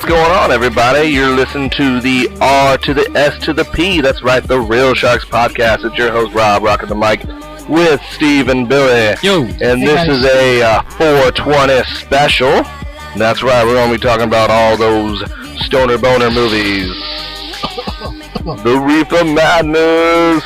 What's going on, everybody? You're listening to the R to the S to the P. That's right, the Real Sharks Podcast. It's your host, Rob, rocking the mic with Steve and Billy. Yo. And this is a 420 special. That's right, we're going to be talking about all those stoner boner movies. The Reefer Madness.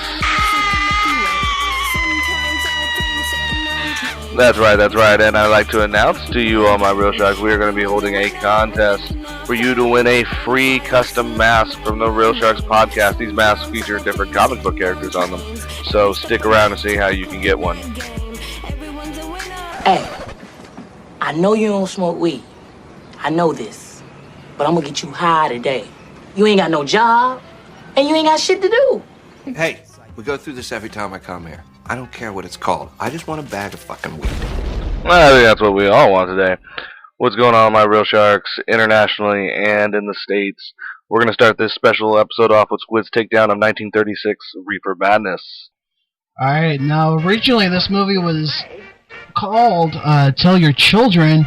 That's right, and I'd like to announce to you, all my Real Sharks, we are going to be holding a contest for you to win a free custom mask from the Real Sharks Podcast. These masks feature different comic book characters on them, so stick around and see how you can get one. Hey, I know you don't smoke weed. I know this, but I'm going to get you high today. You ain't got no job, and you ain't got shit to do. Hey, we go through this every time I come here. I don't care what it's called. I just want a bag of fucking weed. Well, I think that's what we all want today. What's going on, my Real Sharks, internationally and in the States? We're going to start this special episode off with Squid's takedown of 1936 Reefer Madness. Alright, now originally this movie was called Tell Your Children,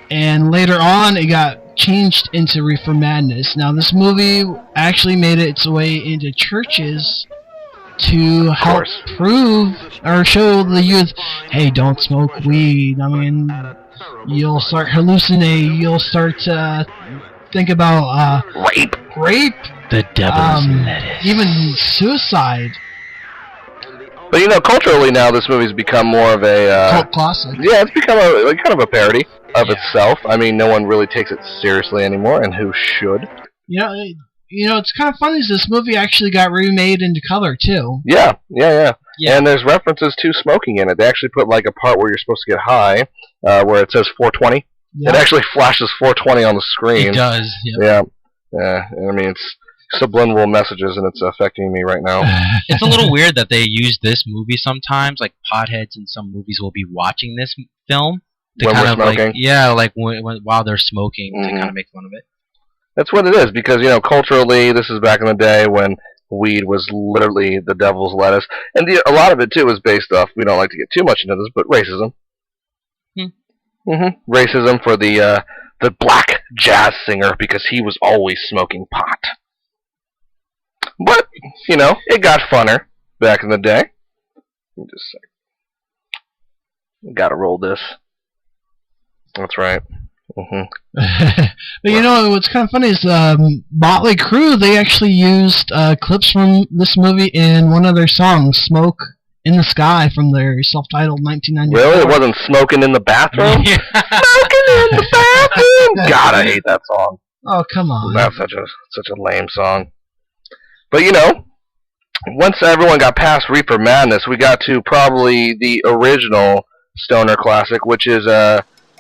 and later on it got changed into Reefer Madness. Now this movie actually made its way into churches to help prove or show the youth, hey, don't smoke weed. I mean, you'll start hallucinating, you'll start to think about rape, the devil's lettuce, even suicide. But you know, culturally now this movie's become more of a cult classic. Yeah, it's become kind of a parody of itself. I mean, no one really takes it seriously anymore, and who should? You know, it's kind of funny is this movie actually got remade into color, too. Yeah. And there's references to smoking in it. They actually put, like, a part where you're supposed to get high, where it says 420. Yep. It actually flashes 420 on the screen. It does, Yeah. I mean, it's subliminal messages, and it's affecting me right now. It's a little weird that they use this movie sometimes. Like, potheads in some movies will be watching this film. To when kind we're of smoking? while they're smoking, to kind of make fun of it. That's what it is, because, you know, culturally, this is back in the day when weed was literally the devil's lettuce. And a lot of it, too, is based off, we don't like to get too much into this, but racism. Racism for the black jazz singer, because he was always smoking pot. But, you know, it got funner back in the day. Let me just say. Gotta roll this. That's right. But you know what's kind of funny is Motley Crue, they actually used clips from this movie in one of their songs, "Smoke in the Sky," from their self-titled 1994. Really? It wasn't "Smoking in the Bathroom"? Smoking in the bathroom. God, I hate that song. Oh, come on. That's such a lame song. But you know, once everyone got past Reefer Madness, we got to probably the original stoner classic, which is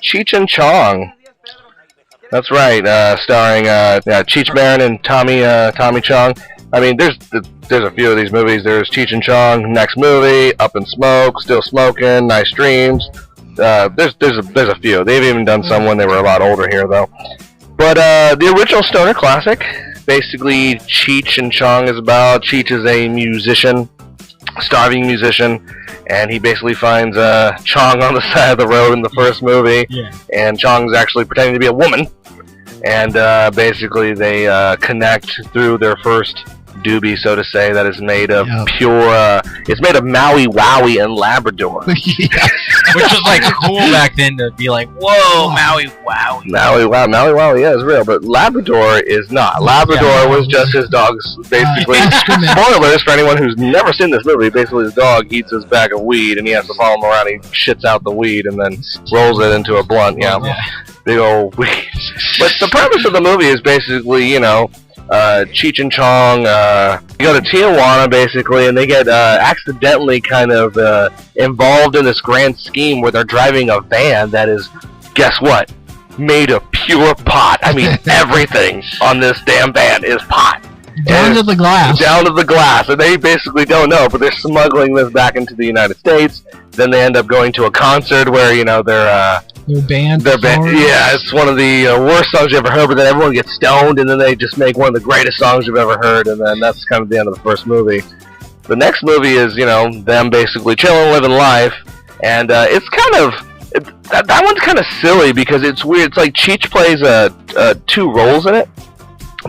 Cheech and Chong. That's right, starring Cheech Marin and Tommy Chong. I mean, there's a few of these movies. There's Cheech and Chong, next movie, Up in Smoke, Still Smoking, Nice Dreams. There's a few. They've even done some when they were a lot older here, though. But the original stoner classic, basically, Cheech and Chong is about. Cheech is a musician, starving musician, and he basically finds Chong on the side of the road in the first movie, and Chong's actually pretending to be a woman, and basically they connect through their first doobie, so to say, that is made of pure, it's made of Maui Wowie and Labrador. Which was like cool back then to be like, whoa, Maui Wowie. Maui Wowie, yeah, is real, but Labrador is not. Labrador was just his dog's, basically, spoilers for anyone who's never seen this movie, basically his dog eats his bag of weed, and he has to follow him around, he shits out the weed, and then rolls it into a blunt, big old weed. But the purpose of the movie is basically, you know, Cheech and Chong, you go to Tijuana, basically, and they get accidentally kind of involved in this grand scheme where they're driving a van that is, guess what, made of pure pot. I mean, everything on this damn van is pot. Down to the glass. Down to the glass, and they basically don't know, but they're smuggling this back into the United States. Then they end up going to a concert where, you know, they're band. Yeah, it's one of the worst songs you ever heard, but then everyone gets stoned, and then they just make one of the greatest songs you've ever heard, and then that's kind of the end of the first movie. The next movie is, you know, them basically chilling, living life, and it's kind of that one's kind of silly because it's weird. It's like Cheech plays two roles in it.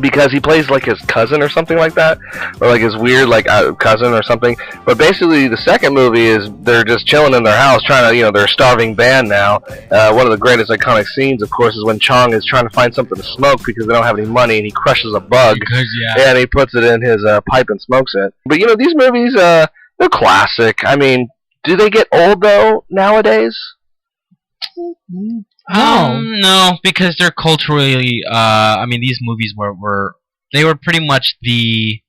Because he plays like his cousin or something like that, or like his weird like cousin or something. But basically, the second movie is they're just chilling in their house, trying to, they're a starving band now. One of the greatest iconic scenes, of course, is when Chong is trying to find something to smoke because they don't have any money, and he crushes a bug, and he puts it in his pipe and smokes it. But these movies, they're classic. I mean, do they get old though nowadays? No, because they're culturally. I mean, these movies were pretty much the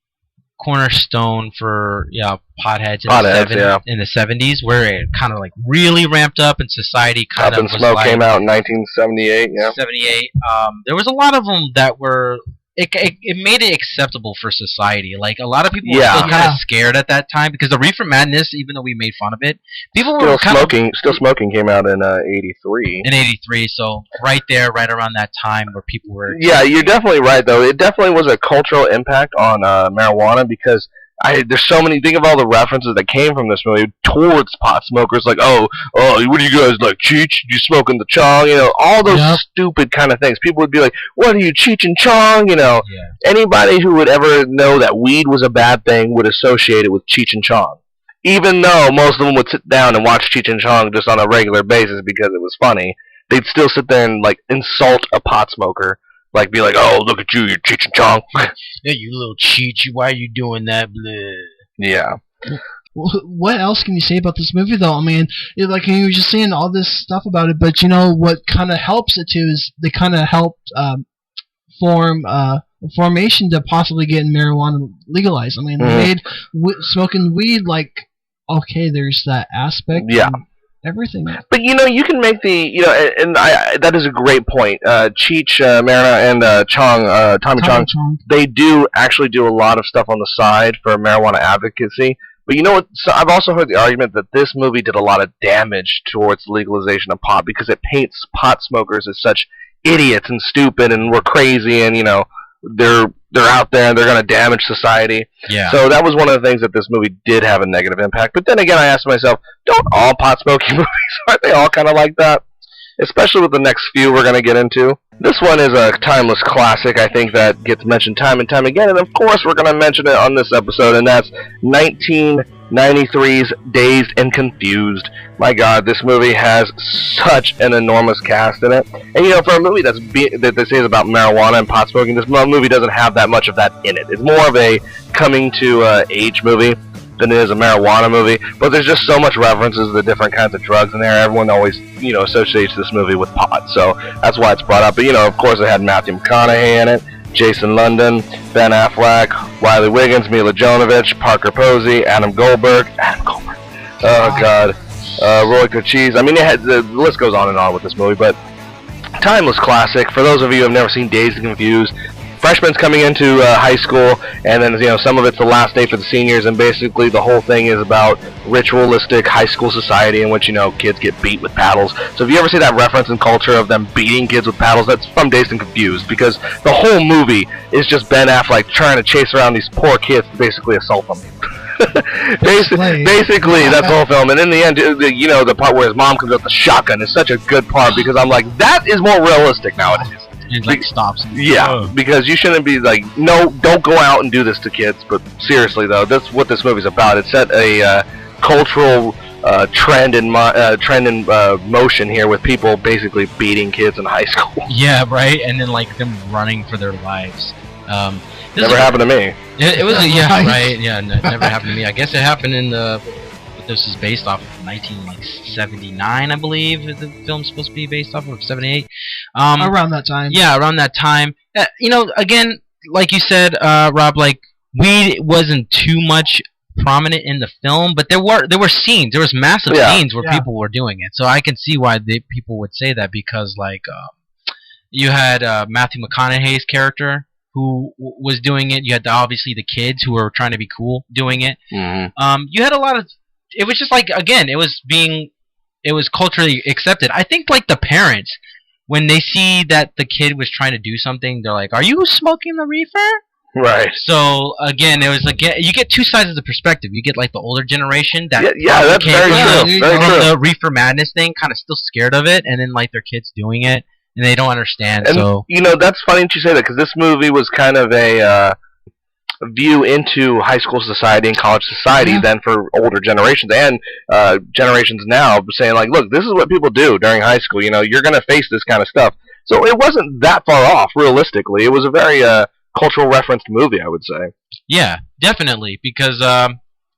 cornerstone for potheads in the 70s, where it kind of like really ramped up, and society kind of. Up in Smoke came out in 1978. Yeah, 78. There was a lot of them that were. It made it acceptable for society. Like, a lot of people were still kind of scared at that time because the Reefer Madness, even though we made fun of it, people were Still Smoking came out in 83. In 83, so right around that time where people were. Yeah, you're definitely right though. It definitely was a cultural impact on marijuana because. There's so many. Think of all the references that came from this movie towards pot smokers. Like, oh, what do you guys like? Cheech? You smoking the Chong? All those stupid kind of things. People would be like, what are you, Cheech and Chong? Anybody who would ever know that weed was a bad thing would associate it with Cheech and Chong. Even though most of them would sit down and watch Cheech and Chong just on a regular basis because it was funny, they'd still sit there and like insult a pot smoker. Like, be like, oh, look at you, you're Cheech and Chong. Yeah, you little Cheech, why are you doing that? Blah. Yeah. What else can you say about this movie, though? I mean, like, you were just saying all this stuff about it, but, what kind of helps it, too, is they kind of helped form a formation to possibly get marijuana legalized. I mean, they made smoking weed, like, okay, there's that aspect. Yeah. Everything. But you can make that is a great point. Cheech, Marina, and Tommy Chong, they do actually do a lot of stuff on the side for marijuana advocacy. But you know what? So I've also heard the argument that this movie did a lot of damage towards legalization of pot because it paints pot smokers as such idiots and stupid and we're crazy and they're out there and they're going to damage society. Yeah. So that was one of the things that this movie did have a negative impact. But then again, I asked myself, don't all pot-smoking movies, aren't they all kind of like that? Especially with the next few we're going to get into. This one is a timeless classic, I think, that gets mentioned time and time again. And of course, we're going to mention it on this episode, and that's 1993's Dazed and Confused. My God, this movie has such an enormous cast in it. And for a movie that they say is about marijuana and pot smoking, this movie doesn't have that much of that in it. It's more of a coming to age movie than it is a marijuana movie. But there's just so much references to the different kinds of drugs in there. Everyone always associates this movie with pot, so that's why it's brought up. But of course, it had Matthew McConaughey in it, Jason London, Ben Affleck, Riley Wiggins, Mila Jovovich, Parker Posey, Adam Goldberg. Oh God. Roy Cochise. I mean, the list goes on and on with this movie, but timeless classic. For those of you who have never seen Dazed and Confused, freshmen's coming into high school, and then some of it's the last day for the seniors, and basically the whole thing is about ritualistic high school society in which kids get beat with paddles. So if you ever see that reference in culture of them beating kids with paddles, that's from Dazed and Confused, because the whole movie is just Ben Affleck trying to chase around these poor kids to basically assault them. Basically, that's the whole film. And in the end, the part where his mom comes out with the shotgun is such a good part because I'm like, that is more realistic nowadays. It like stops. Yeah, because you shouldn't be like, no, don't go out and do this to kids. But seriously, though, that's what this movie's about. It set a cultural trend in motion here with people basically beating kids in high school. Yeah, right. And then like them running for their lives. Never happened to me. It was right. Yeah, never happened to me. I guess it happened in this is based off of 1979, I believe. The film's supposed to be based off of 78. Around that time. Yeah, around that time. Again, like you said, Rob, like weed wasn't too much prominent in the film, but there were scenes. There was massive scenes where people were doing it. So I can see why people would say that because like you had Matthew McConaughey's character who was doing it. You had obviously the kids who were trying to be cool doing it. Mm-hmm. You had a lot of. It was just like again, it was culturally accepted. I think like the parents, when they see that the kid was trying to do something, they're like, "Are you smoking the reefer?" Right. So again, it was like you get two sides of the perspective. You get like the older generation that yeah, that's very true. Very from true. the Reefer Madness thing, kind of still scared of it, and then like their kids doing it, and they don't understand. And so that's funny that you say that, because this movie was kind of a view into high school society and college society then for older generations and generations now, saying like, look, this is what people do during high school. You're going to face this kind of stuff. So it wasn't that far off, realistically. It was a very cultural referenced movie, I would say. Yeah, definitely, because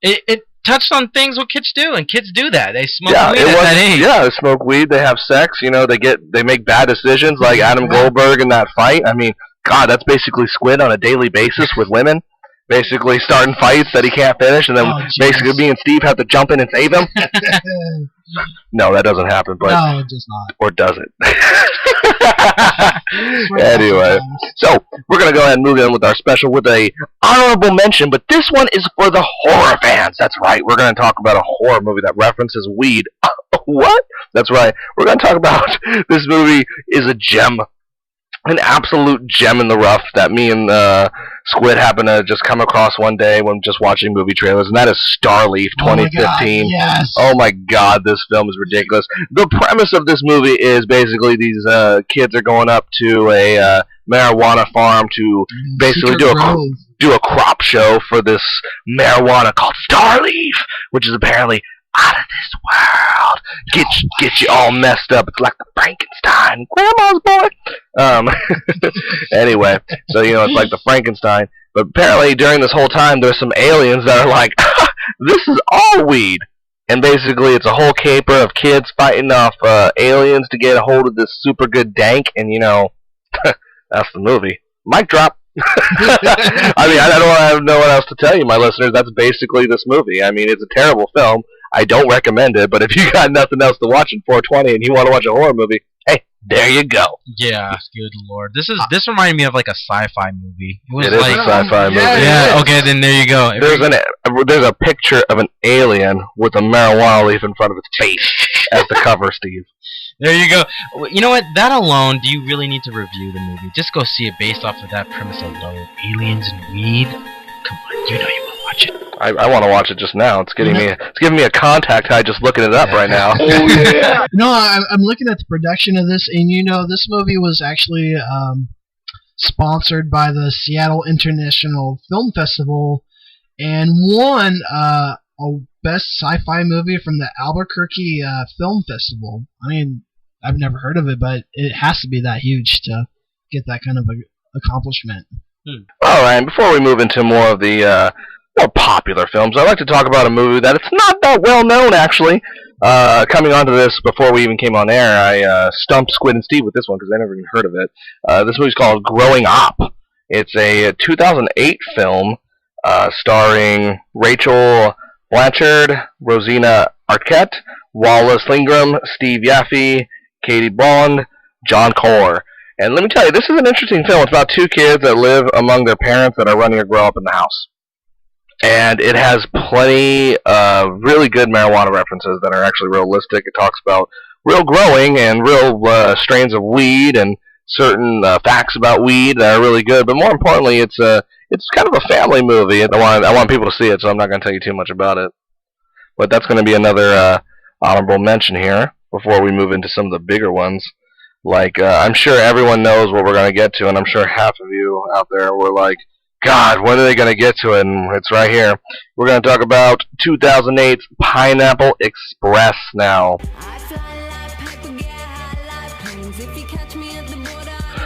it touched on things what kids do, and kids do that. They smoke weed at that age. Yeah, they smoke weed. They have sex. They make bad decisions, like Adam Goldberg in that fight. I mean, God, that's basically Squid on a daily basis with women. Basically starting fights that he can't finish, and then basically me and Steve have to jump in and save him. No, that doesn't happen. But no, it does not. Or does it? Anyway, so we're going to go ahead and move in with our special with a honorable mention, but this one is for the horror fans. That's right. We're going to talk about a horror movie that references weed. What? That's right. We're going to talk about this movie is a gem. An absolute gem in the rough that me and Squid happened to just come across one day when just watching movie trailers, and that is Starleaf 2015. Oh my God, yes. Oh my God, this film is ridiculous. The premise of this movie is basically these kids are going up to a marijuana farm to basically do a crop show for this marijuana called Starleaf, which is apparently out of this world. Get you all messed up. It's like the Frankenstein, Grandma's boy. Anyway, so it's like the Frankenstein. But apparently during this whole time, there's some aliens that are like, this is all weed. And basically, it's a whole caper of kids fighting off aliens to get a hold of this super good dank. And that's the movie. Mic drop. I mean, I don't know what else to tell you, my listeners. That's basically this movie. I mean, it's a terrible film. I don't recommend it, but if you got nothing else to watch in 420 and you want to watch a horror movie, hey, there you go. Yeah, good lord. This reminded me of like a sci-fi movie. It is a sci-fi movie. Yeah, okay, then there you go. There's a picture of an alien with a marijuana leaf in front of its face as the cover, Steve. There you go. You know what? That alone, do you really need to review the movie? Just go see it based off of that premise alone. Aliens and weed? Come on, you know you will watch it. I want to watch it just now. It's giving me a contact high just looking it up right now. Oh yeah. No, I'm looking at the production of this, and this movie was actually sponsored by the Seattle International Film Festival, and won a best sci-fi movie from the Albuquerque Film Festival. I mean, I've never heard of it, but it has to be that huge to get that kind of accomplishment. All right, before we move into more of the more popular films, I'd like to talk about a movie that it's not that well known, actually. Coming onto this before we even came on air, I stumped Squid and Steve with this one because I never even heard of it. This movie's called Growing Up. It's a 2008 film starring Rachel Blanchard, Rosina Arquette, Wallace Lingram, Steve Yaffe, Katie Bond, John Core. And let me tell you, this is an interesting film. It's about two kids that live among their parents that are running to grow up in the house. And it has plenty of really good marijuana references that are actually realistic. It talks about real growing and real strains of weed and certain facts about weed that are really good. But more importantly, it's kind of a family movie. I want people to see it, so I'm not going to tell you too much about it. But that's going to be another honorable mention here before we move into some of the bigger ones. Like, I'm sure everyone knows what we're going to get to, and I'm sure half of you out there were like, God, when are they going to get to it? And it's right here. We're going to talk about 2008's Pineapple Express now.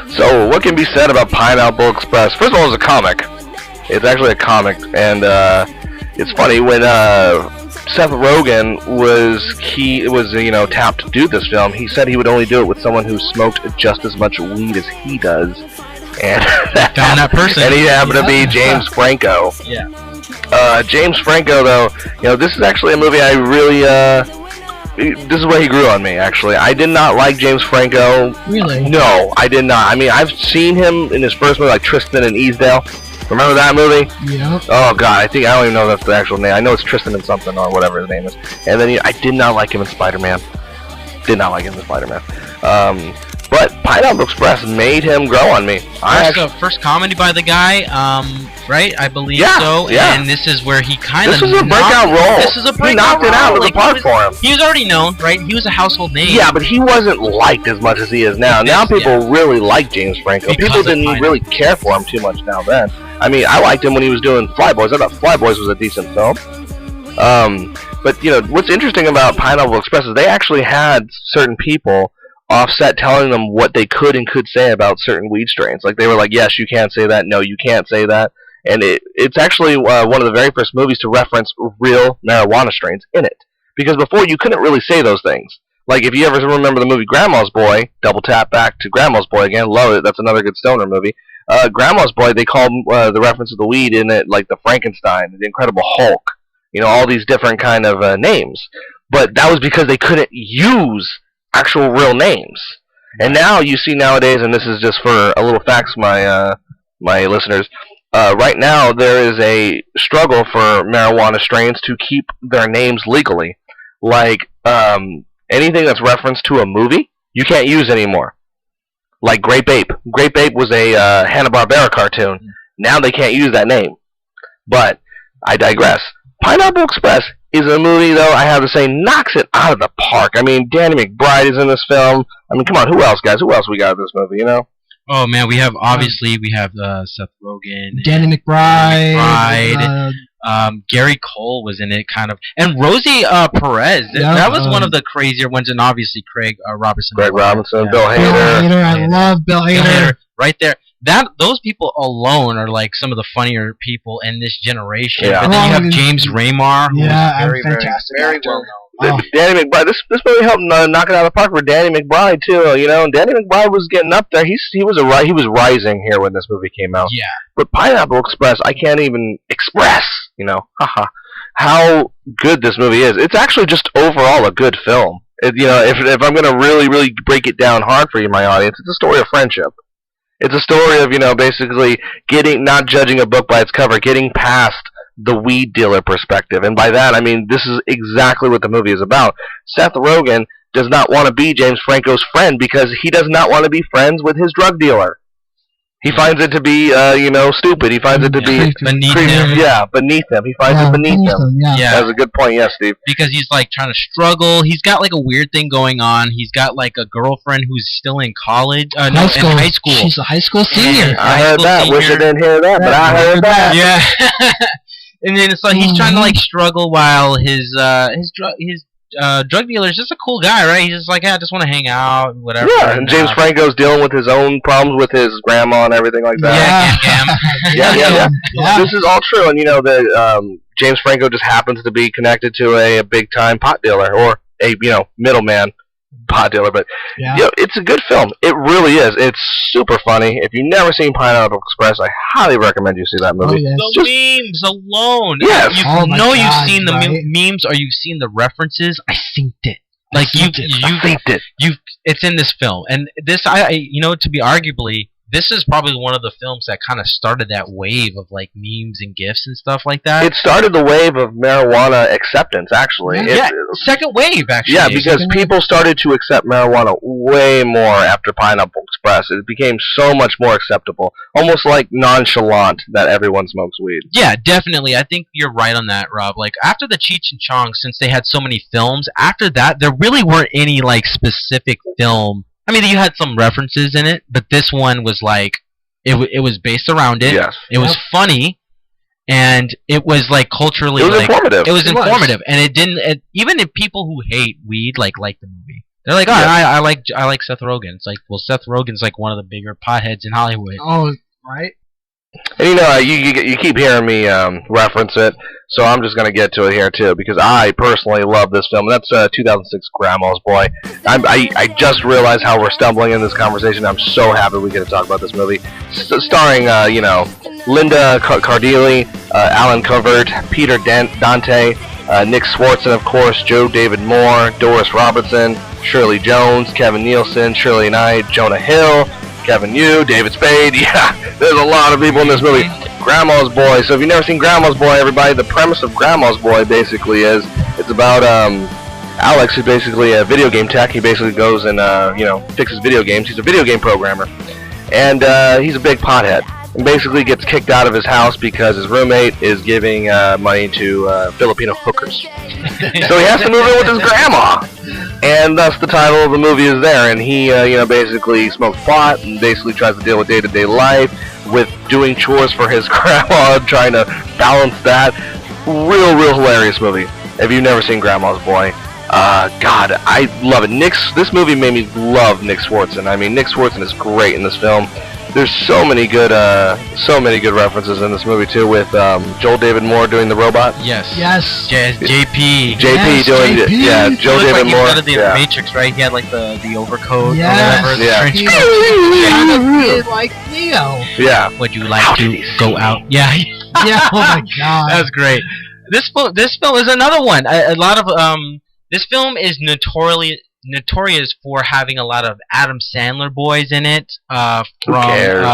So, what can be said about Pineapple Express? First of all, it's a comic. It's actually a comic, and it's funny when Seth Rogen was tapped to do this film. He said he would only do it with someone who smoked just as much weed as he does. And found that person. And he happened to be James Franco. Yeah. James Franco, though, this is actually a movie I really, this is where he grew on me, actually. I did not like James Franco. Really? No, I did not. I mean, I've seen him in his first movie, like Tristan and Easdale. Remember that movie? Yeah. Oh, God, I don't even know if that's the actual name. I know it's Tristan and something, or whatever his name is. And then I did not like him in Spider-Man. Did not like him in Spider-Man. But Pineapple Express made him grow on me. First comedy by the guy, right? I believe so. Yeah. And this is where he kind of. This is a breakout role. This is a breakout role. He knocked it out of the park for him. He was already known, right? He was a household name. Yeah, but he wasn't liked as much as he is now. Now people really like James Franco. People didn't really care for him too much now then. I mean, I liked him when he was doing Flyboys. I thought Flyboys was a decent film. But, you know, what's interesting about Pineapple Express is they actually had certain people offset telling them what they could and could say about certain weed strains. Like, they were like, yes, you can't say that. No, you can't say that. And it's actually one of the very first movies to reference real marijuana strains in it. Because before, you couldn't really say those things. Like, if you ever remember the movie Grandma's Boy, double tap back to Grandma's Boy again, love it, that's another good stoner movie. Grandma's Boy, they called the reference of the weed in it, like the Frankenstein, the Incredible Hulk, you know, all these different kind of names. But that was because they couldn't use actual real names. And now you see nowadays, and this is just for a little facts, my listeners, right now there is a struggle for marijuana strains to keep their names legally. Like, anything that's referenced to a movie, you can't use anymore. Like Grape Ape. Grape Ape was a Hanna-Barbera cartoon. Now they can't use that name. But I digress. Pineapple Express is a movie, though, I have to say, knocks it out of the park. I mean, Danny McBride is in this film. I mean, come on, who else, guys? Who else we got in this movie, you know? Oh, man, we have Seth Rogen. Danny McBride. Gary Cole was in it, kind of. And Rosie Perez. That was one of the crazier ones, and obviously Craig Robinson. Bill Hader. Bill Hader. I love Bill Hader. Right there. Those people alone are like some of the funnier people in this generation. Yeah. But then you have James Raymar, who is very, fantastic very well known. Danny McBride. This movie helped knock it out of the park for Danny McBride too. You know, and Danny McBride was getting up there. He was rising here when this movie came out. Yeah. But Pineapple Express, I can't even express. You know, how good this movie is. It's actually just overall a good film. You know, if I'm gonna really break it down hard for you, my audience, it's a story of friendship. It's a story of, you know, basically not judging a book by its cover, getting past the weed dealer perspective. And by that, I mean, this is exactly what the movie is about. Seth Rogen does not want to be James Franco's friend because he does not want to be friends with his drug dealer. He finds it to be, stupid. He finds it to be beneath him. Yeah, beneath him. He finds it beneath him. Yeah. That's a good point. Yes, Steve. Because he's like trying to struggle. He's got like a weird thing going on. He's got like a girlfriend who's still in college. In high school. She's a high school senior. I heard that. Wish I didn't hear that, but I heard that. Yeah. And then it's like he's trying to like struggle while his drug dealer is just a cool guy, right? He's just like, I just want to hang out and whatever. Yeah, and James Franco's dealing with his own problems with his grandma and everything like that. Yeah. This is all true, and you know that James Franco just happens to be connected to a big time pot dealer or a middleman pot dealer. But it's a good film. It really is. It's super funny. If you've never seen Pineapple Express, I highly recommend you see that movie. The memes alone. Yes. You've seen the memes or you've seen the references. I synced it. Like you've synced it. It's in this film, and this to be arguably. This is probably one of the films that kind of started that wave of like memes and GIFs and stuff like that. It started the wave of marijuana acceptance, actually. Second wave, actually. Yeah, because people started to accept marijuana way more after Pineapple Express. It became so much more acceptable, almost like nonchalant that everyone smokes weed. Yeah, definitely. I think you're right on that, Rob. Like after the Cheech and Chong, since they had so many films, after that there really weren't any like specific film. I mean, you had some references in it, but this one was like, it was based around it. Yes. It was funny, and it was like culturally. It was informative. It was informative, and it didn't. Even if people who hate weed like the movie, they're like, I like Seth Rogen. It's like, well, Seth Rogen's like one of the bigger potheads in Hollywood. Oh, right. And you keep hearing me reference it, so I'm just going to get to it here too, because I personally love this film. That's 2006 Grandma's Boy. I just realized how we're stumbling in this conversation. I'm so happy we get to talk about this movie. Starring, Linda Cardellini, Alan Covert, Peter Dante, Nick Swartzen, of course, Joe David Moore, Doris Robertson, Shirley Jones, Kevin Nielsen, Shirley Knight, Jonah Hill, Kevin Yu, David Spade. Yeah, there's a lot of people in this movie. Grandma's Boy. So if you've never seen Grandma's Boy, everybody, the premise of Grandma's Boy basically is it's about Alex is basically a video game tech. He basically goes and fixes video games. He's a video game programmer, and he's a big pothead. And basically gets kicked out of his house because his roommate is giving money to Filipino hookers. So he has to move in with his grandma, and thus the title of the movie is there. And he, basically smokes pot and basically tries to deal with day-to-day life with doing chores for his grandma, trying to balance that. Real hilarious movie. If you've never seen Grandma's Boy, God, I love it. This movie made me love Nick Swardson. I mean, Nick Swardson is great in this film. There's so many good references in this movie too, with Joel David Moore doing the robot. Yes. JP Yes, doing JP. it. Yeah, Joel David like Moore. He was the Matrix, right? He had like the overcoat. Yes. Or whatever, Yeah. the trench He coat. kind of did like Neo. Yeah. Would you like to go out? Yeah. Yeah. Oh my God. That's great. This film is another one. A lot of this film is notorious for having a lot of Adam Sandler boys in it. Who cares?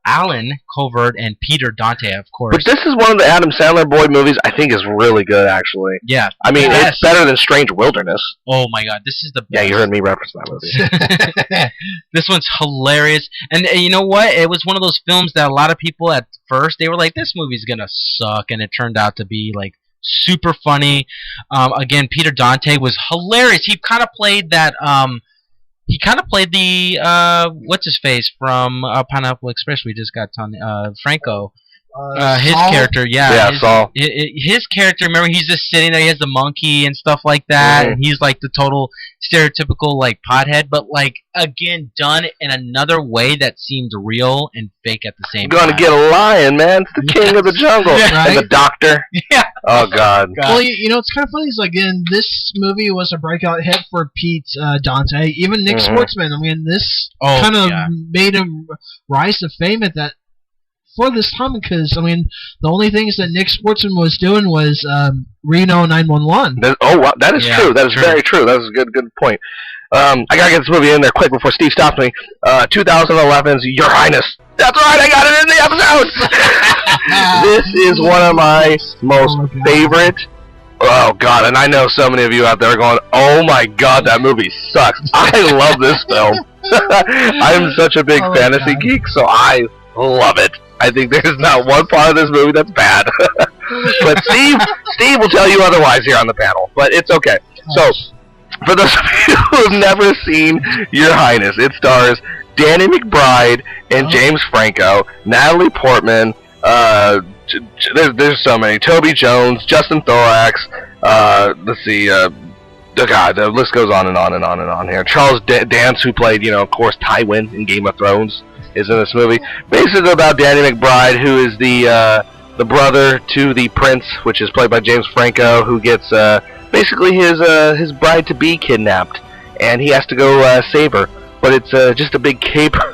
Alan Covert and Peter Dante, of course. But this is one of the Adam Sandler boy movies I think is really good, actually. Yeah. I mean, it's better than Strange Wilderness. Oh my God, this is the best. Yeah, you heard me reference that movie. This one's hilarious, and you know what? It was one of those films that a lot of people at first they were like, "This movie's gonna suck," and it turned out to be like super funny. Again, Peter Dante was hilarious. He kind of played that. He kind of played the what's his face from Pineapple Express. We just got on Franco. His Saul? character, Saul. His character. Remember, he's just sitting there. He has the monkey and stuff like that, and he's like the total stereotypical like pothead, but like again done in another way that seemed real and fake at the same time. Gonna get a lion, man. It's the king of the jungle. Right? And the doctor. Yeah. Oh God. Well, it's kind of funny. Is again, this movie was a breakout hit for Pete Dante, even Nick Swardson. I mean, this kind of made him rise to fame at that for this time, because I mean, the only things that Nick Swardson was doing was Reno 911. Wow, that is true. That is very true. That was a good point. I gotta get this movie in there quick before Steve stops me. 2011's Your Highness. That's right, I got it in the episode. This is one of my most favorite. Oh God, and I know so many of you out there are going, "Oh my God, that movie sucks." I love this film. I'm such a big fantasy geek, so I love it. I think there's not one part of this movie that's bad. But Steve will tell you otherwise here on the panel. But it's okay. So, for those of you who have never seen Your Highness, it stars Danny McBride and James Franco, Natalie Portman. There's so many. Toby Jones, Justin Thorax. Let's see. God, the list goes on and on and on and on here. Charles Dance, who played, of course, Tywin in Game of Thrones, is in this movie. Basically about Danny McBride, who is the brother to the prince, which is played by James Franco, who gets basically his bride to be kidnapped, and he has to go save her. But it's just a big caper.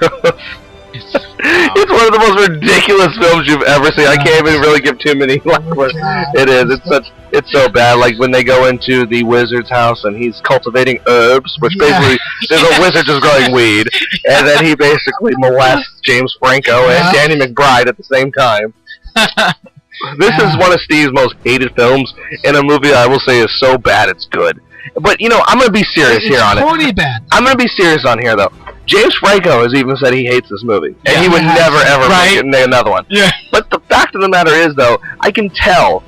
It's one of the most ridiculous films you've ever seen. I can't even really give too many. It is. It's so bad. Like when they go into the wizard's house and he's cultivating herbs, which basically there's a wizard just growing weed, and then he basically molests James Franco and Danny McBride at the same time. This is one of Steve's most hated films, in a movie I will say is so bad it's good. But I'm going to be serious here on it. It's corny bad. I'm going to be serious on here though. James Franco has even said he hates this movie, and he would never ever make another one. Yeah. But the fact of the matter is, though, I can tell.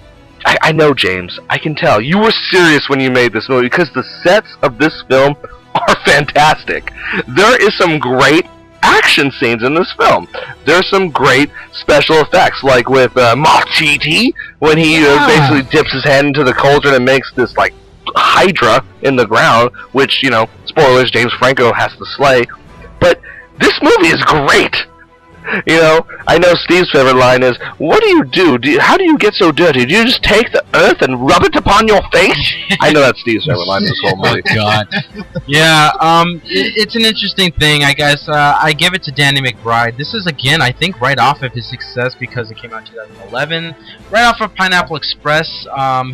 I know, James. I can tell you were serious when you made this movie, because the sets of this film are fantastic. There is some great action scenes in this film. There's some great special effects, like with Munchy when he basically dips his hand into the cauldron and makes this like Hydra in the ground, which spoilers, James Franco has to slay. But this movie is great. I know Steve's favorite line is, "What do you do? How do you get so dirty? Do you just take the earth and rub it upon your face?" I know that's Steve's favorite line in this whole movie. Oh, God. Yeah, it's an interesting thing, I guess. I give it to Danny McBride. This is, again, I think right off of his success, because it came out in 2011. Right off of Pineapple Express,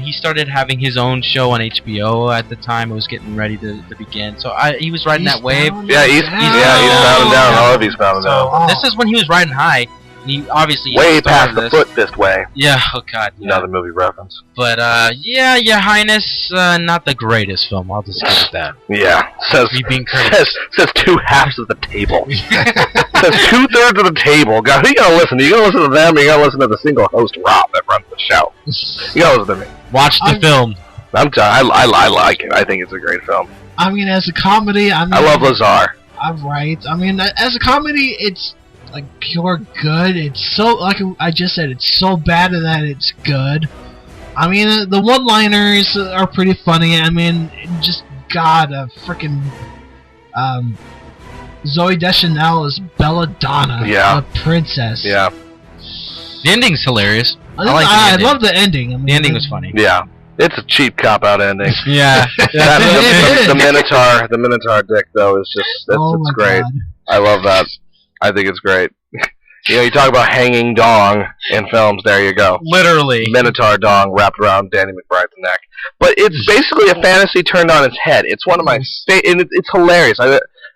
he started having his own show on HBO at the time. It was getting ready to begin. So he was riding that wave. Yeah, he's Eastbound and Down. All of Eastbound and Down. This is when he was riding high. He obviously Way started past the this. foot fist way. Yeah. Oh God. Yeah. Another movie reference. But yeah, Your Highness, not the greatest film. I'll just give it that. Yeah. Says Me being courteous. says 2/2 of the table. Says 2/3 of the table. God, who you gonna listen to? You gonna listen to them, or you gonna listen to the single host Rob that runs the show? You gotta listen to me. Watch the film. I like it. I think it's a great film. I mean, as a comedy, I love Lazar. I'm right. I mean, as a comedy, it's like pure good. It's so, like I just said, it's so bad that it's good. I mean, the one-liners are pretty funny. I mean, just God, a freaking Zooey Deschanel is Belladonna, Yeah. the princess. Yeah. The ending's hilarious. I love the ending. I mean, The ending was funny. Yeah. It's a cheap cop-out ending. Yeah. The Minotaur dick, though, is just, it's great. God. I love that. I think it's great. You know, you talk about hanging dong in films, there you go. Literally. Minotaur dong wrapped around Danny McBride's neck. But it's basically a fantasy turned on its head. It's one of my and it's hilarious.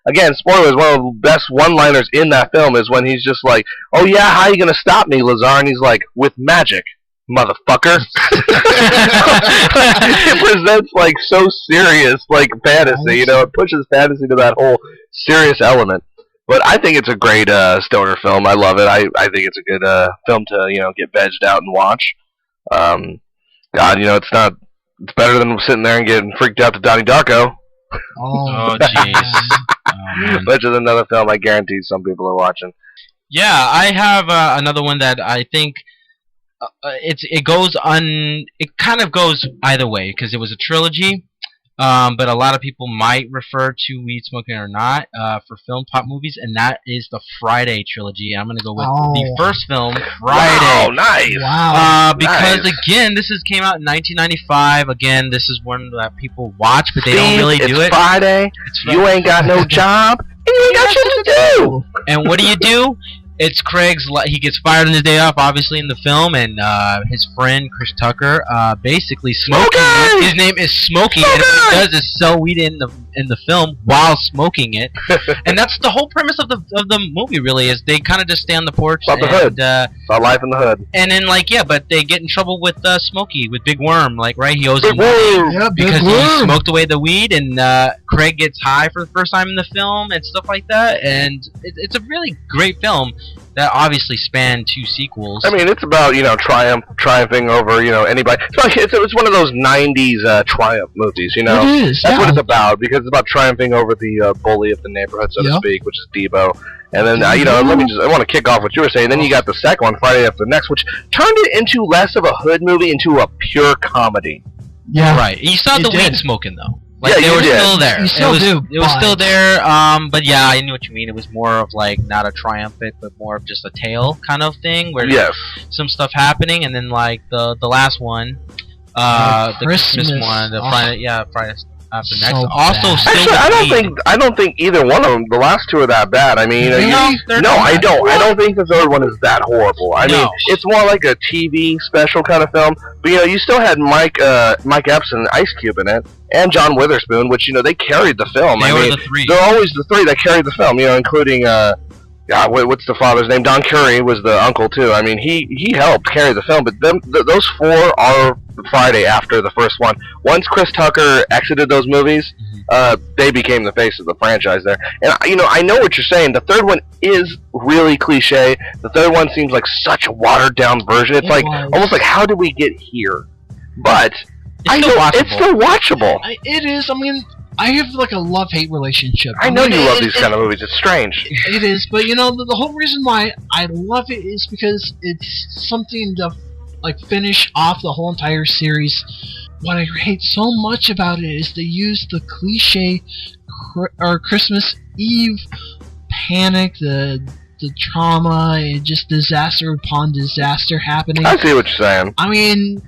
Again, spoilers, one of the best one-liners in that film is when he's just like, "Oh yeah, how you gonna stop me, Lazar?" And he's like, "With magic, motherfucker." It presents like so serious, like fantasy. You know, it pushes fantasy to that whole serious element. But I think it's a great stoner film. I love it. I think it's a good film to get vegged out and watch. God, it's better than sitting there and getting freaked out to Donnie Darko. Oh jeez. Which is another film I guarantee some people are watching. Yeah, I have another one that I think it kind of goes either way because it was a trilogy. But a lot of people might refer to Weed Smoking or Not for film pop movies, and that is the Friday trilogy. I'm going to go with the first film, Friday. Wow, nice. Wow. Because, nice. again, came out in 1995. Again, this is one that people watch, but they don't really do it. Friday. You ain't got no job, and you ain't got shit to do. And what do? It's Craig's. He gets fired on his day off, obviously in the film, and his friend Chris Tucker, basically smoking. His name is Smokey, and what he does is sell weed in the film while smoking it, and that's the whole premise of the movie. Really, is they kind of just stay on the porch About the hood. About life in the hood. And then but they get in trouble with Smokey, with Big Worm. Right, he owes him Worm. Yeah, because he smoked away the weed, and Craig gets high for the first time in the film and stuff like that. And it's a really great film that obviously spanned 2 sequels. I mean, it's about triumphing over anybody. It's one of those '90s triumph movies. It is. That's what it's about, because it's about triumphing over the bully of the neighborhood, so to speak, which is Debo. And then I want to kick off what you were saying. Then you got the second one, Friday After the Next, which turned it into less of a hood movie into a pure comedy. Yeah. Right. You still had the weed smoking though. Yeah, they were still there. You still do. It was still there. But yeah, I knew what you mean. It was more of not a triumphant, but more of just a tale kind of thing, where some stuff happening, and then the last one, the Christmas one, the Friday After Next. So Also, still Actually, I don't think either one of them. The last two are that bad. I mean, I don't. I don't think the third one is that horrible. I mean, it's more like a TV special kind of film. But you still had Mike Epps and Ice Cube in it, and John Witherspoon, which they carried the film. They were the three. They're always the three that carried the film. Including what's the father's name? Don Curry was the uncle too. I mean, he helped carry the film. But those 4 are Friday after the first one. Once Chris Tucker exited those movies, they became the face of the franchise there. And I know what you're saying. The third one is really cliche. The third one seems like such a watered down version. It's almost like, how did we get here? But it's still watchable. It is. I mean, I have a love-hate relationship. I know you love these kind of movies. It's strange. It is, but the whole reason why I love it is because it's something to finish off the whole entire series. What I hate so much about it is they use the cliche Christmas Eve panic, the trauma, and just disaster upon disaster happening. I see what you're saying. I mean,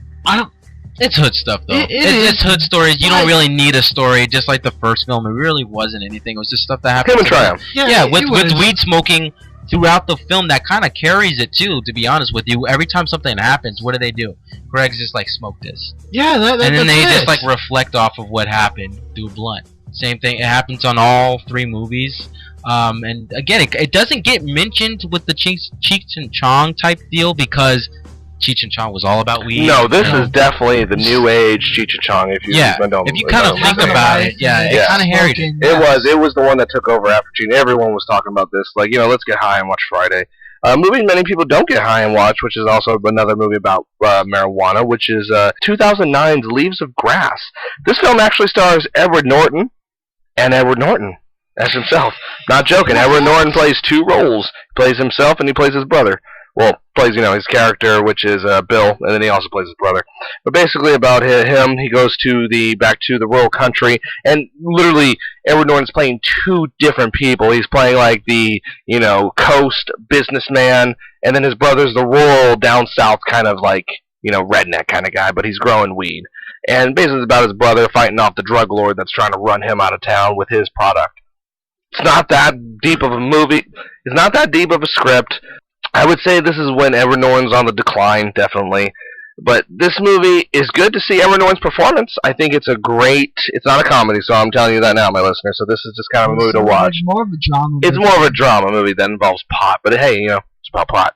It's hood stuff, though. It's hood stories. You don't really need a story, just like the first film. It really wasn't anything. It was just stuff that happened. Human triumph. Yeah, with weed smoking throughout the film, that kind of carries it, too, to be honest with you. Every time something happens, what do? Greg's just smoke this. Yeah, and then they just, reflect off of what happened through a blunt. Same thing. It happens on all 3 movies. And again, it doesn't get mentioned with the Cheech and Chong type deal because Cheech and Chong was all about weed. No, this is definitely the new age Cheech and Chong. If you kind of think about it, it kind of harried it. It was the one that took over after Cheech. Everyone was talking about this, like, let's get high and watch Friday. A movie many people don't get high and watch, which is also another movie about marijuana, which is 2009's Leaves of Grass. This film actually stars Edward Norton, and Edward Norton as himself. Not joking. Edward Norton plays two roles. He plays himself and he plays his brother. Well, plays, his character, which is Bill, and then he also plays his brother. But basically about him, he goes back to the rural country, and literally Edward Norton's playing two different people. He's playing like the, coast businessman, and then his brother's the rural, down south kind of like, redneck kind of guy, but he's growing weed. And basically it's about his brother fighting off the drug lord that's trying to run him out of town with his product. It's not that deep of a movie. It's not that deep of a script. I would say this is when Edward Norton's on the decline, definitely. But this movie is good to see Edward Norton's performance. I think it's it's not a comedy, so I'm telling you that now, my listener. So this is just kind of a movie to watch. More of a drama movie. It's more of a drama movie that involves pot. But hey, it's about pot.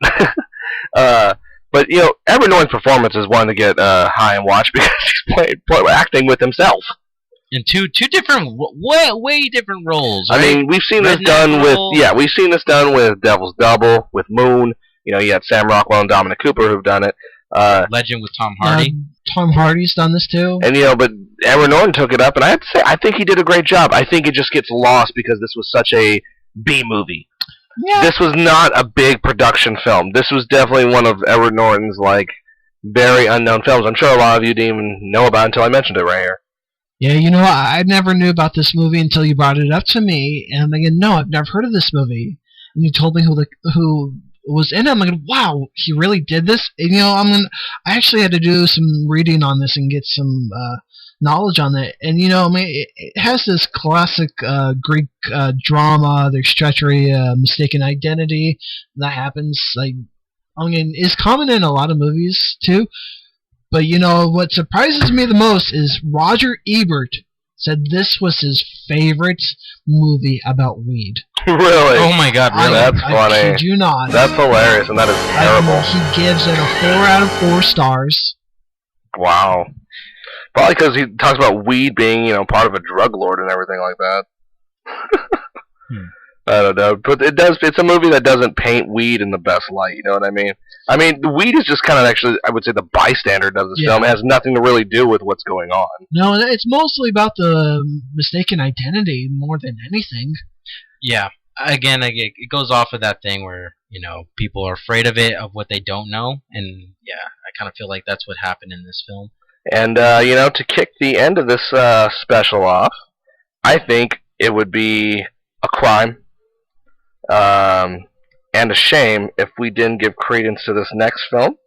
But, Edward Norton's performance is one to get high and watch because he's acting with himself. In two different, way different roles. Right? I mean, we've seen this done with Devil's Double, with Moon. You had Sam Rockwell and Dominic Cooper who've done it. Legend with Tom Hardy. Tom Hardy's done this too. And but Edward Norton took it up, and I have to say, I think he did a great job. I think it just gets lost because this was such a B movie. Yeah. This was not a big production film. This was definitely one of Edward Norton's very unknown films. I'm sure a lot of you didn't even know about it until I mentioned it right here. Yeah, I never knew about this movie until you brought it up to me, and I'm thinking, no, I've never heard of this movie. And you told me who was in it. I'm like, wow, he really did this. And, I actually had to do some reading on this and get some knowledge on it. And it has this classic Greek drama. There's treachery, mistaken identity that happens. Is common in a lot of movies too. But what surprises me the most is Roger Ebert said this was his favorite movie about weed. Really? Oh my God! Really? That's funny. I kid you not. That's hilarious, and that is terrible. He gives it a 4 out of 4 stars. Wow. Probably because he talks about weed being, part of a drug lord and everything like that. I don't know, but it's a movie that doesn't paint weed in the best light, you know what I mean? I mean, the weed is just kind of actually, I would say, the bystander of this film. It has nothing to really do with what's going on. No, it's mostly about the mistaken identity more than anything. Yeah. Again, it goes off of that thing where, people are afraid of it, of what they don't know, and I kind of feel like that's what happened in this film. And, to kick the end of this special off, I think it would be a crime and a shame if we didn't give credence to this next film.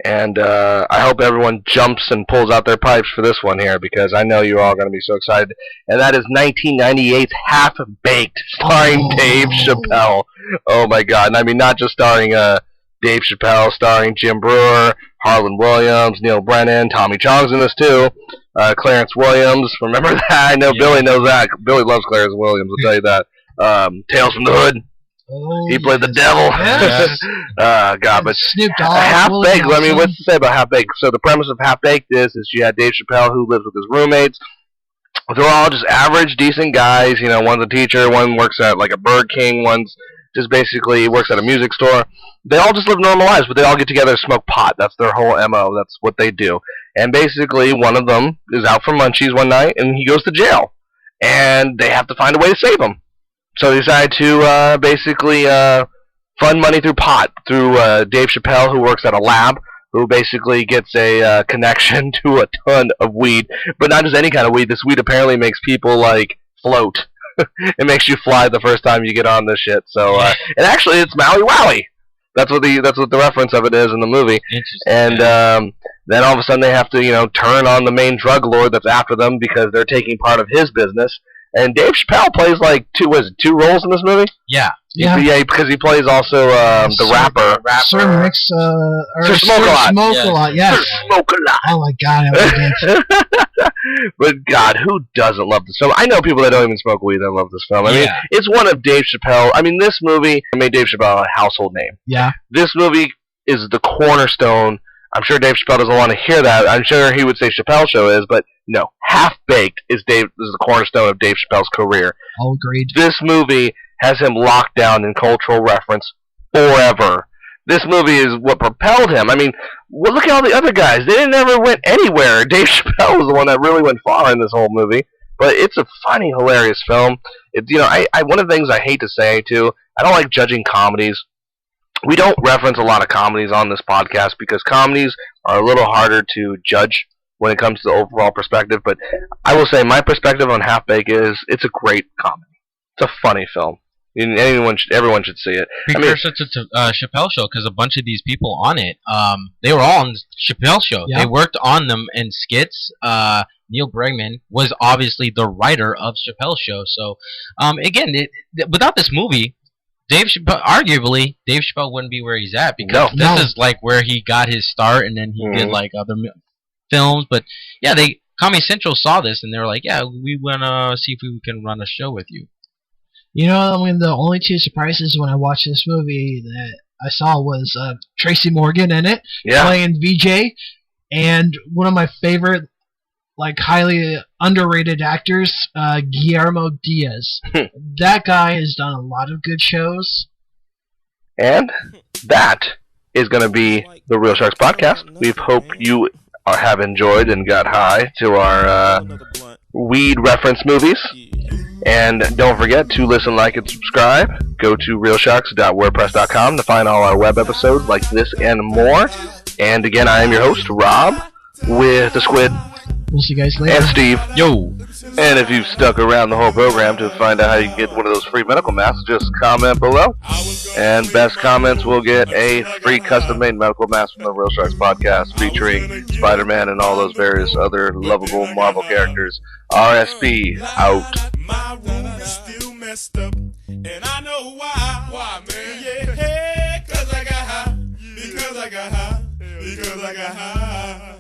And I hope everyone jumps and pulls out their pipes for this one here, because I know you're all going to be so excited. And that is 1998's Half Baked, starring Dave Chappelle. Oh my God. And I mean, not just starring Dave Chappelle, starring Jim Brewer, Harlan Williams, Neil Brennan, Tommy Chong's in this too. Clarence Williams, remember that? I know Billy knows that. Billy loves Clarence Williams, I'll tell you that. Tales from the Hood. Oh, he played the devil. Yes. God, but Snoop Dogg. Half Baked. I mean, what's to say about Half Baked? So the premise of Half Baked is you had Dave Chappelle who lives with his roommates. They're all just average, decent guys. One's a teacher, one works at like a Burger King, one's just basically works at a music store. They all just live normal lives, but they all get together and smoke pot. That's their whole MO. That's what they do. And basically, one of them is out for munchies one night, and he goes to jail. And they have to find a way to save him. So they decide to basically fund money through pot, through Dave Chappelle, who works at a lab, who basically gets a connection to a ton of weed. But not just any kind of weed. This weed apparently makes people, float. It makes you fly the first time you get on this shit. So, and actually, it's Maui Wowie. That's what the reference of it is in the movie. And then all of a sudden they have to, turn on the main drug lord that's after them because they're taking part of his business. And Dave Chappelle plays like two roles in this movie? Yeah. Yeah, because he plays also the rapper. Sir Mix, Sir Smoke-A-Lot, yes. Sir Smoke-A-Lot. Oh my god, I love it. But God, who doesn't love this film? I know people that don't even smoke weed that love this film. I mean, it's one of Dave Chappelle. I mean, this movie made Dave Chappelle a household name. Yeah. This movie is the cornerstone. I'm sure Dave Chappelle doesn't want to hear that. I'm sure he would say Chappelle Show is, but no. Half-Baked is the cornerstone of Dave Chappelle's career. All agreed. This movie has him locked down in cultural reference forever. This movie is what propelled him. I mean, well, look at all the other guys. They never went anywhere. Dave Chappelle was the one that really went far in this whole movie. But it's a funny, hilarious film. It's, you know, one of the things I hate to say, too, I don't like judging comedies. We don't reference a lot of comedies on this podcast because comedies are a little harder to judge when it comes to the overall perspective. But I will say my perspective on Half-Baked is it's a great comedy. It's a funny film. Everyone should see it. Precursor to Chappelle Show, because a bunch of these people on it, they were all on Chappelle Show. Yeah. They worked on them in skits. Neil Bregman was obviously the writer of Chappelle Show. So, again, without this movie, Dave Chappelle wouldn't be where he's at, because this is like where he got his start, and then he did like other films. But yeah, Comedy Central saw this and they were like, yeah, we want to see if we can run a show with you. You know, I mean, the only two surprises when I watched this movie that I saw was Tracy Morgan in it, playing VJ, and one of my favorite, like, highly underrated actors, Guillermo Diaz. That guy has done a lot of good shows. And that is going to be the Real Sharks podcast. We hope you have enjoyed and got high to our weed reference movies. And don't forget to listen, like, and subscribe. Go to realsharks.wordpress.com to find all our web episodes like this and more. And again, I am your host, Rob, with the Squid. We'll see you guys later. And Steve. Yo. And if you've stuck around the whole program to find out how you can get one of those free medical masks, just comment below. And best comments will get a free custom-made medical mask from the Real Sharks podcast, featuring Spider-Man and all those various other lovable Marvel characters. RSB out. My room is still messed up, and I know why. Why, man? Yeah, 'cause I got high. Because I got high. Because I got high.